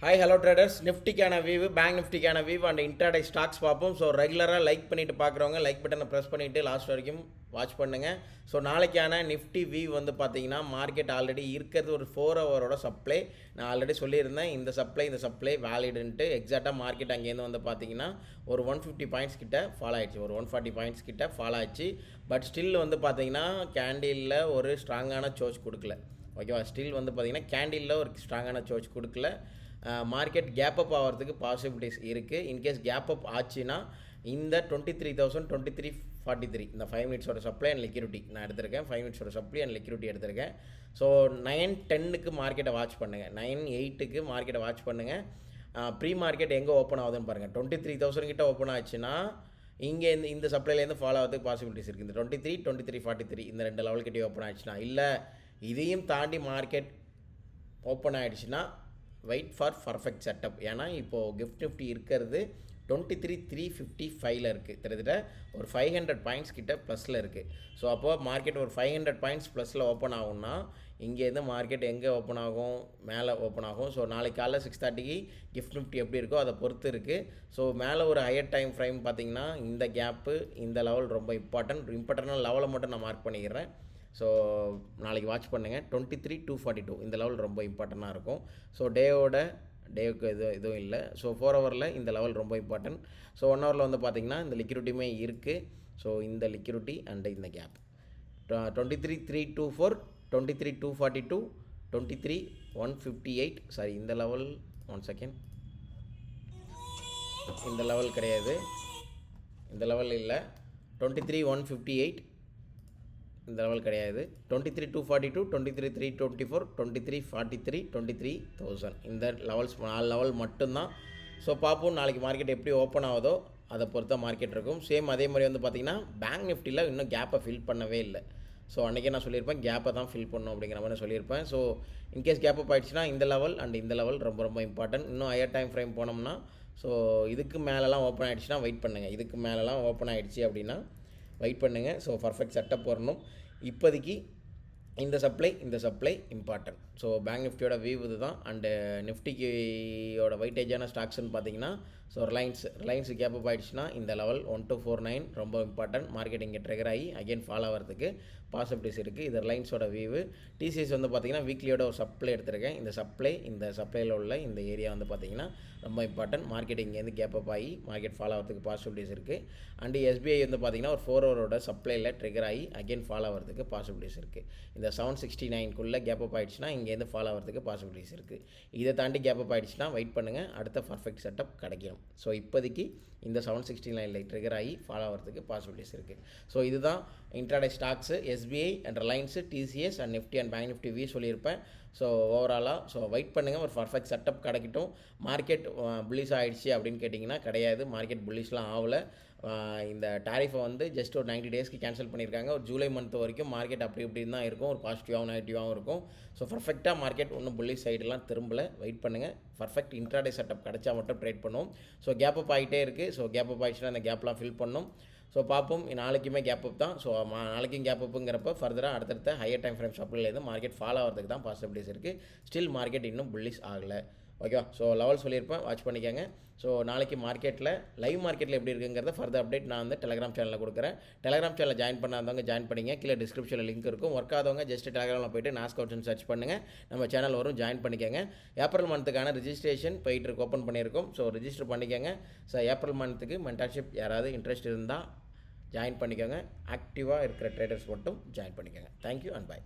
Hi hello traders. நிஃப்டிக்கான view, bank நிஃப்டிக்கான view and intraday stocks பார்ப்போம். ஸோ ரெகுலராக லைக் பண்ணிவிட்டு பார்க்குறவங்க லைக் பட்டனை ப்ரெஸ் பண்ணிவிட்டு லாஸ்ட் வரைக்கும் வாட்ச் பண்ணுங்கள். ஸோ நாளைக்கான நிஃப்டி வியூ வந்து பார்த்தீங்கன்னா மார்க்கெட் ஆல்ரெடி இருக்கிறது ஒரு 4 ஹவரோட சப்ளை. நான் ஆல்ரெடி சொல்லியிருந்தேன் இந்த சப்ளை வேலிடுன்ட்டு. எக்ஸாக்டாக மார்க்கெட் அங்கேருந்து வந்து பார்த்தீங்கன்னா ஒரு 150 பாயிண்ட்ஸ் கிட்ட ஃபாலோ ஆயிடுச்சு, ஒரு 140 பாயிண்ட்ஸ் கிட்ட ஃபாலோ ஆயிடுச்சு. பட் ஸ்டில் வந்து பார்த்தீங்கன்னா கேண்டிலில் ஒரு ஸ்ட்ராங்கான சோர்ஸ் கொடுக்கல. ஓகேவா? ஸ்டில் வந்து பார்த்தீங்கன்னா கேண்டிலில் ஒரு ஸ்ட்ராங்கான சோர்ஸ் கொடுக்கல. மார்க்கெட் கேப் அப் ஆகிறதுக்கு பாசிபிலிட்டிஸ் இருக்குது. இன்கேஸ் கேப் அப் ஆச்சுன்னா இந்த 23,000 2343 இந்த 5 மினிட்ஸோட சப்ளை அண்ட் லிக்யூரிட்டி நான் எடுத்திருக்கேன். 5 மினிட்ஸோட சப்ளை அண்ட் லிக்யூரிட்டி எடுத்திருக்கேன். ஸோ 9:10க்கு மார்க்கெட்டை வாட்ச் பண்ணுங்கள், 9:08க்கு மார்க்கெட்டை வாட்ச் பண்ணுங்கள். ப்ரீ மார்க்கெட் எங்கே ஓப்பன் ஆகுதுன்னு பாருங்கள். 23,000 கிட்ட ஓப்பன் ஆச்சுன்னா இங்கே இந்த சப்ளைலேருந்து ஃபாலோ ஆகிறதுக்கு பாசிபிலிட்டிஸ் இருக்குது. இந்த 23 2343 இந்த 2 லெவல் கிட்டே ஓப்பன் ஆயிடுச்சுன்னா, இல்லை இதையும் தாண்டி மார்க்கெட் ஓப்பன் ஆகிடுச்சுன்னா வெயிட் ஃபார் பர்ஃபெக்ட் செட்டப். ஏன்னா இப்போது கிஃப்ட் நிஃப்டி இருக்கிறது 23,355 இருக்குது. கிட்டத்தட்ட ஒரு 500 பாயிண்ட்ஸ் கிட்ட ப்ளஸில் இருக்குது. ஸோ அப்போது மார்க்கெட் ஒரு 500 பாயிண்ட்ஸ் ப்ளஸில் ஓப்பன் ஆகும்னா இங்கேருந்து மார்க்கெட் எங்கே ஓப்பன் ஆகும்? மேலே ஓப்பன் ஆகும். ஸோ நாளைக்கு காலைல 6:30க்கு கிஃப்ட் நிஃப்டி எப்படி இருக்கோ அதை பொறுத்து இருக்குது. ஸோ மேலே ஒரு ஹையர் டைம் ஃப்ரேம் பார்த்திங்கன்னா இந்த கேப்பு, இந்த லெவல் ரொம்ப இம்பார்ட்டண்டான லெவலை மட்டும் நான் மார்க் பண்ணிக்கிறேன். ஸோ நாளைக்கு வாட்ச் பண்ணுங்கள். 23,242 இந்த லெவல் ரொம்ப இம்பார்ட்டண்ட்டாக இருக்கும். ஸோ டேவுக்கு எதுவும் இல்லை. ஸோ 4 ஹவரில் இந்த லெவல் ரொம்ப இம்பார்ட்டன்ட். ஸோ 1 ஹவரில் வந்து பார்த்திங்கன்னா இந்த லிக்யூரிட்டியுமே இருக்குது. ஸோ இந்த லிக்யூரிட்டி அண்ட் இந்த கேப் 23,324 23,242 23,158 சாரி இந்த லெவல் 1 செகண்ட், இந்த லெவல் கிடையாது, இந்த லெவல் இல்லை. 23,158 இந்த லெவல் கிடையாது. 23,242 23,324 23,43 23,000 இந்த லெவல்ஸ் 4 லெவல் மட்டும்தான். ஸோ பார்ப்போம் நாளைக்கு மார்க்கெட் எப்படி ஓப்பன் ஆகுதோ அதை பொறுத்த மார்க்கெட் இருக்கும். சேம் அதே மாதிரி வந்து பார்த்திங்கன்னா பேங்க் நிஃப்டியில் இன்னும் கேப்பை ஃபில் பண்ணவே இல்லை. ஸோ அன்றைக்கே நான் சொல்லியிருப்பேன் கேப்பை தான் ஃபில் பண்ணணும் அப்படிங்கிற மாதிரி சொல்லியிருப்பேன். ஸோ இன்கேஸ் கேப் அப் ஆகிடுச்சுன்னா இந்த லெவல் அண்ட் இந்த லெவல் ரொம்ப ரொம்ப இம்பார்ட்டன்ட். இன்னும் ஹையர் டைம் ஃப்ரேம் போனோம்னா ஸோ இதுக்கு மேலெலாம் ஓப்பன் ஆகிடுச்சுன்னா வெயிட் பண்ணுங்கள். இதுக்கு மேலெலாம் ஓப்பன் ஆகிடுச்சு அப்படின்னா வெயிட் பண்ணுங்கள். ஸோ பர்ஃபெக்ட் செட்டப் வரணும். இப்போதைக்கு இந்த சப்ளை இம்பார்ட்டன்ட். ஸோ பேங்க் நிஃப்டியோட வியூ இது தான். அண்டு நிஃப்டியோட வெயிட்டேஜான ஸ்டாக்ஸ்ன்னு பார்த்தீங்கன்னா ஸோ ரிலையன்ஸ் கேப் அப் ஆகிடுச்சுன்னா இந்த லெவல் 1249 ரொம்ப இம்பார்ட்டன்ட். மார்க்கெட் இங்கே ட்ரிகர் ஆகி அகெயின் ஃபாலோ ஆகிறதுக்கு பாசிபிலிட்டிஸ் இருக்குது. இது ரிலையன்ஸோட வியூ. டிசிஎஸ் வந்து பார்த்திங்கன்னா வீக்லியோட ஒரு சப்ளை எடுத்திருக்கேன். இந்த சப்ளையில் உள்ள இந்த ஏரியா வந்து பார்த்திங்கன்னா ரொம்ப இம்பார்ட்டன்ட். மார்க்கெட் இங்கேருந்து கேப் அப் ஆகி மார்க்கெட் ஃபாலோ ஆகிறதுக்கு பாசிபிலிட்டிஸ் இருக்குது. அண்டு எஸ்பிஐ வந்து பார்த்திங்கன்னா ஒரு 4 ஹவரோட சப்ளையில் ட்ரிகர் ஆகி அகெயின் ஃபாலோ ஆகிறதுக்கு பாசிபிலிட்டிஸ் இருக்குது. இந்த 769 கேப் அப் ஆகிடுச்சுன்னா இங்கேருந்து ஃபாலோ ஆகிறதுக்கு பாசிபிலிட்டிஸ் இருக்குது. இதை தாண்டி கேப் அப் ஆகிடுச்சுன்னா வெயிட் பண்ணுங்கள், அடுத்த பர்ஃபெக்ட் செட்டப் கிடைக்கும். ஸோ இப்போதைக்கு இந்த 769 ட்ரிகர் ஆகி ஃபாலோ ஆகிறதுக்கு பாசிபிலிட்டிஸ் இருக்குது. ஸோ இதுதான் intraday stocks, SBI and Reliance, TCS and Nifty and bank Nifty சொல்லியிருப்பேன். ஸோ ஓவராலாக ஸோ வெயிட் பண்ணுங்கள், ஒரு பர்ஃபெக்ட் செட்டப் கிடைக்கட்டும். மார்க்கெட் புல்லிஷ் ஆகிடுச்சு அப்படின்னு கேட்டிங்கன்னா கிடையாது, மார்க்கெட் புல்லிஷ்லாம் ஆகலை. இந்த டாரிஃபை வந்து ஜஸ்ட் ஒரு 90 டேஸ்க்கு கேன்சல் பண்ணியிருக்காங்க. ஒரு ஜூலை மந்த் வரைக்கும் மார்க்கெட் அப்படி இப்படின்னு தான் இருக்கும், ஒரு பாசிட்டிவாகவும் நெகட்டிவாகவும் இருக்கும். ஸோ பர்ஃபெக்டாக மார்க்கெட் ஒன்றும் புல்லிஷ் சைடெலாம் திரும்பலை. வெயிட் பண்ணுங்கள், பர்ஃபெக்ட் இன்ட்ராடே செட்டப் கிடச்சா மட்டும் ட்ரேட் பண்ணுவோம். ஸோ கேப் அப் ஆகிட்டே இருக்குது. ஸோ கேப் அப் ஆகிடுச்சுன்னா அந்த கேப்லாம் ஃபில் பண்ணணும். ஸோ பார்ப்போம், நாளைக்குமே கேப் அப் தான். ஸோ நாளைக்கும் கேப் அப்புங்கிறப்ப ஃபர்தராக அடுத்தடுத்த ஹையர் டைம் ஃப்ரேம் சப்ளைலேருந்து மார்க்கெட் ஃபாலோ ஆகிறதுக்கு தான் பாசிபிலிட்டிஸ் இருக்குது. ஸ்டில் மார்க்கெட் இன்னும் புல்லிஷ் ஆகலை. ஓகேவா? ஸோ லெவல் சொல்லியிருப்பேன், வாட்ச் பண்ணிக்கோங்க. ஸோ நாளைக்கு மார்க்கெட்டில் லைவ் மார்க்கெட்டில் எப்படி இருக்குங்கிறத ஃபர்தர் அப்டேட் நான் வந்து டெலிகிராம் சேனலில் கொடுக்குறேன். டெலிகிராம் சேனலில் ஜாயின் பண்ணாதவங்க ஜாயின் பண்ணிங்க, கீழே டிஸ்கிரிப்ஷனில் லிங்க் இருக்கும். ஒர்க் ஆதவங்க ஜஸ்ட் டெலிகிராமில் போய்ட்டு நாஸ்கவுட்ஸ்னு சர்ச் பண்ணுங்கள், நம்ம சேனல் வரும், ஜாயின் பண்ணிக்கோங்க. ஏப்ரல் மந்த்துக்கான ரிஜிஸ்ட்ரேஷன் போயிட்டு ஓப்பன் பண்ணியிருக்கோம். ஸோ ரிஜிஸ்டர் பண்ணிக்கோங்க. ஸோ ஏப்ரல் மந்த்துக்கு மென்டர்ஷிப் யாராவது இன்ட்ரெஸ்ட் இருந்தால் ஜாயின் பண்ணிக்கோங்க. ஆக்டிவாக இருக்கிற ட்ரேடர்ஸ் மட்டும் ஜாயின் பண்ணிக்கோங்க. Thank you and by.